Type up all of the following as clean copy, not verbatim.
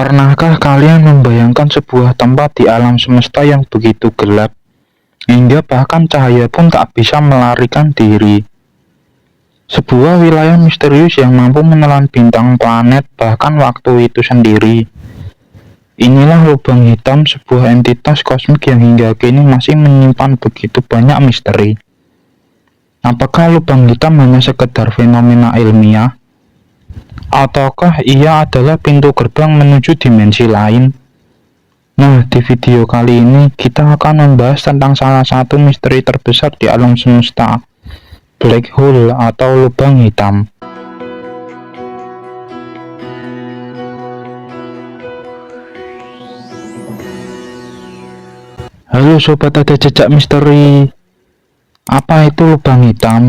Pernahkah kalian membayangkan sebuah tempat di alam semesta yang begitu gelap, hingga bahkan cahaya pun tak bisa melarikan diri? Sebuah wilayah misterius yang mampu menelan bintang, planet, bahkan waktu itu sendiri. Inilah lubang hitam, sebuah entitas kosmik yang hingga kini masih menyimpan begitu banyak misteri. Apakah lubang hitam hanya sekedar fenomena ilmiah? Ataukah ia adalah pintu gerbang menuju dimensi lain? Nah, di video kali ini kita akan membahas tentang salah satu misteri terbesar di alam semesta, black hole atau lubang hitam. Halo sobat ada jejak misteri, apa itu lubang hitam?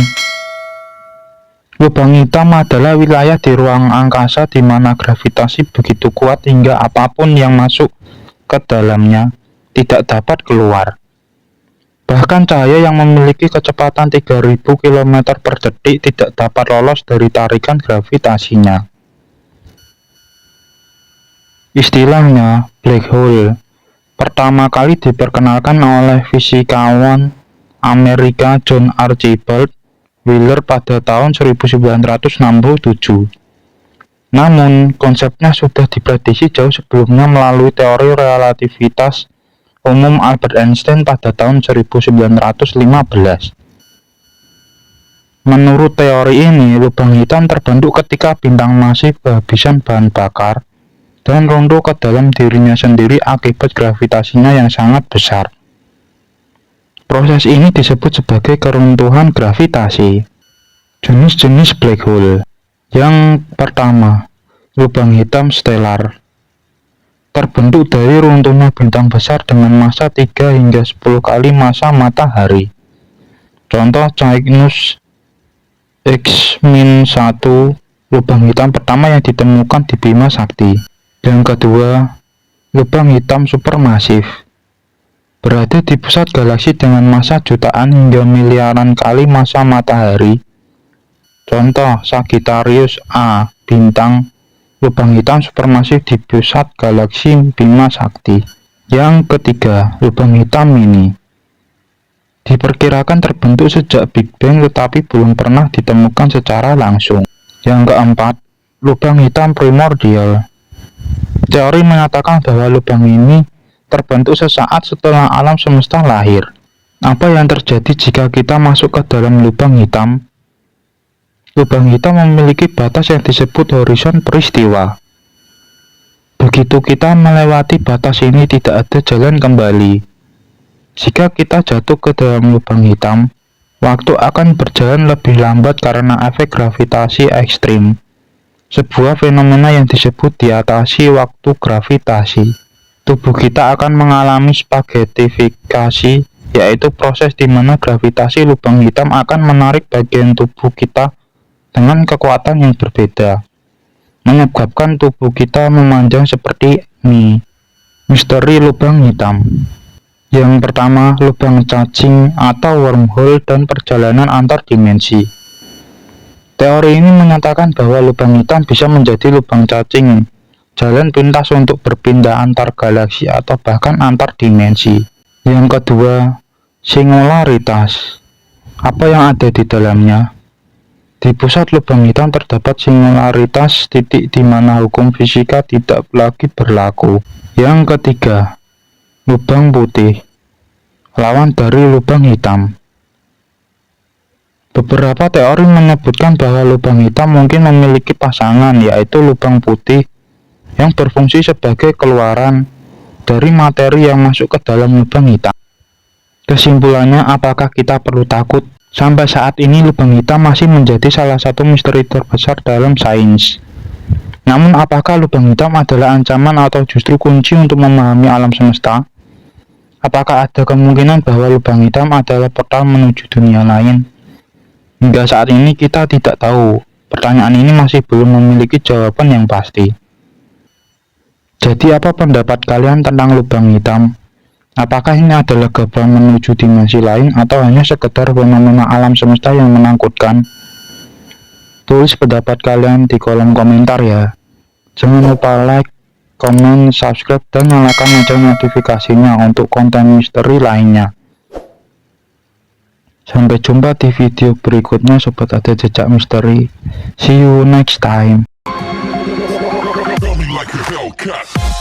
Lubang hitam adalah wilayah di ruang angkasa di mana gravitasi begitu kuat hingga apapun yang masuk ke dalamnya tidak dapat keluar. Bahkan cahaya yang memiliki kecepatan 3000 km per detik tidak dapat lolos dari tarikan gravitasinya. Istilahnya black hole pertama kali diperkenalkan oleh fisikawan Amerika John Archibald Wheeler pada tahun 1967. Namun, konsepnya sudah diprediksi jauh sebelumnya melalui teori relativitas umum Albert Einstein pada tahun 1915. Menurut teori ini, lubang hitam terbentuk ketika bintang masif kehabisan bahan bakar dan runtuh ke dalam dirinya sendiri akibat gravitasinya yang sangat besar. Proses ini disebut sebagai keruntuhan gravitasi. Jenis-jenis black hole. Yang pertama, lubang hitam stelar. Terbentuk dari runtuhnya bintang besar dengan massa 3 hingga 10 kali massa matahari. Contoh Cygnus X-1, lubang hitam pertama yang ditemukan di Bima Sakti. Yang kedua, lubang hitam supermasif. Berada di pusat galaksi dengan massa jutaan hingga miliaran kali massa matahari. Contoh Sagittarius A, bintang lubang hitam supermasif di pusat galaksi Bima Sakti. Yang ketiga, lubang hitam mini. Diperkirakan terbentuk sejak Big Bang tetapi belum pernah ditemukan secara langsung. Yang keempat, lubang hitam primordial. Teori mengatakan bahwa lubang ini terbentuk sesaat setelah alam semesta lahir. Apa yang terjadi jika kita masuk ke dalam lubang hitam? Lubang hitam memiliki batas yang disebut horizon peristiwa. Begitu kita melewati batas ini, tidak ada jalan kembali. Jika kita jatuh ke dalam lubang hitam, waktu akan berjalan lebih lambat karena efek gravitasi ekstrim. Sebuah fenomena yang disebut dilatasi waktu gravitasi. Tubuh kita akan mengalami spaghettifikasi, yaitu proses di mana gravitasi lubang hitam akan menarik bagian tubuh kita dengan kekuatan yang berbeda, menyebabkan tubuh kita memanjang seperti ini. Misteri lubang hitam. Yang pertama, lubang cacing atau wormhole dan perjalanan antar dimensi. Teori ini menyatakan bahwa lubang hitam bisa menjadi lubang cacing, jalan pintas untuk berpindah antar galaksi atau bahkan antar dimensi. Yang kedua, singularitas. Apa yang ada di dalamnya? Di pusat lubang hitam terdapat singularitas, titik di mana hukum fisika tidak lagi berlaku. Yang ketiga, lubang putih, lawan dari lubang hitam. Beberapa teori menyebutkan bahwa lubang hitam mungkin memiliki pasangan, yaitu lubang putih yang berfungsi sebagai keluaran dari materi yang masuk ke dalam lubang hitam. Kesimpulannya, apakah kita perlu takut? Sampai saat ini lubang hitam masih menjadi salah satu misteri terbesar dalam sains. Namun apakah lubang hitam adalah ancaman atau justru kunci untuk memahami alam semesta? Apakah ada kemungkinan bahwa lubang hitam adalah portal menuju dunia lain? Hingga saat ini kita tidak tahu. Pertanyaan ini masih belum memiliki jawaban yang pasti. Jadi apa pendapat kalian tentang lubang hitam? Apakah ini adalah gerbang menuju dimensi lain atau hanya sekedar fenomena alam semesta yang menakutkan? Tulis pendapat kalian di kolom komentar ya. Jangan lupa like, komen, subscribe, dan nyalakan lonceng notifikasinya untuk konten misteri lainnya. Sampai jumpa di video berikutnya Sobat Ada Jejak Misteri. See you next time. Feel me like a Hellcat.